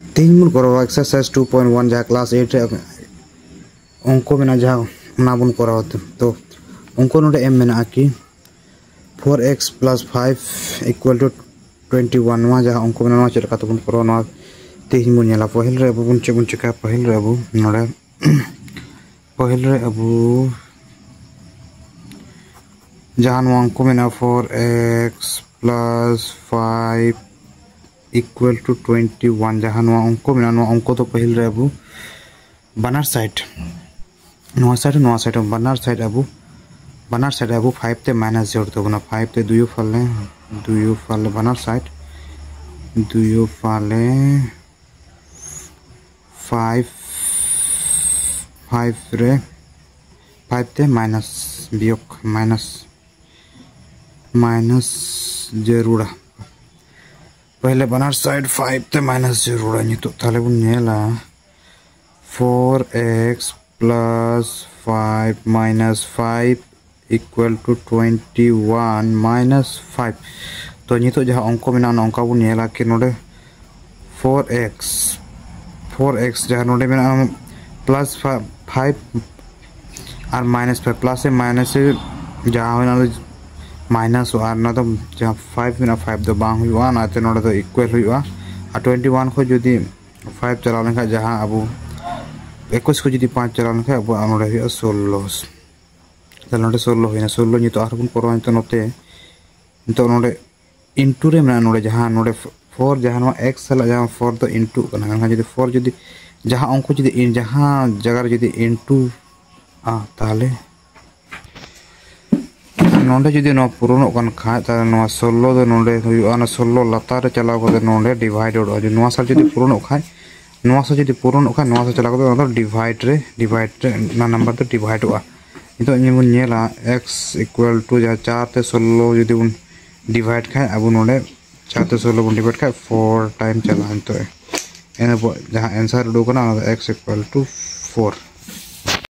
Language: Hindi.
तीन बन करो एक्सरसाइज 2.1 जहाँ क्लास 8 रे अंको में जहाँ ना बन करो तो अंको नोटे एम में कि 4x + 5 = 21 वहाँ जहाँ अंको में चलका तो बन करो ना तीन बन नेला पहल रे अब बन चिका पहल रे अब नोड़े पहल रे अब जहाँ अंको में 4x + 5 = 21 जहाँ अंको में अंको तो पहल रे अब बनार साइड बनार साइड अब 5 ते माइनस जोड़ तो बना 5 ते दुयो फाले बनार साइड दुयो फाले 5 रे 5 ते माइनस बियोग माइनस जरूरा पहले बनार साइड 5 ते माइनस जरूरा नहीं तो थाले बुन नेला 4x + 5 - 5 = 21 - 5 तो नितो जहाँ अंको में अंका बुन नेला कि नोडे 4x जहाँ नोडे में +5 और -5 प्लस से माइनस से जहाँ होना माइनस और ना तो जहाँ 5 में 5 तो बांग हुआ ना तो नोडे तो इक्वल हुआ और 21 को जो 5 चला लेंगे जहाँ अब 21 को जो 5 चला लेंगे अब नोडे हुआ 16 तो नोडे 16 हुई ना 16 नहीं तो आर बुन करो तो नोटे तो नोडे इंटू रे में नोडे जहाँ नोडे 4 जहाँ x साला जहाँ 4 तो इंटू करना जो 4 जो जहाँ अंको जो जहाँ जगह जो इंटू ताले नोडे जो पूरण खाए 16 दो नोडे 16 लतार रे चलाव करते नोडे डिवाइड हो जो साल जो पूरण खाए जो पूरण खाए चलाव करते डिवाइड रे नंबर तो डिवाइड हो नितो बन नेला x = जहाँ 4 ते 16 जो बन डिवाइड खाए अब नोडे 4 ते 16 बन डिवाइड खाए 4 टाइम चला तो जहाँ आंसर उडोकना x = 4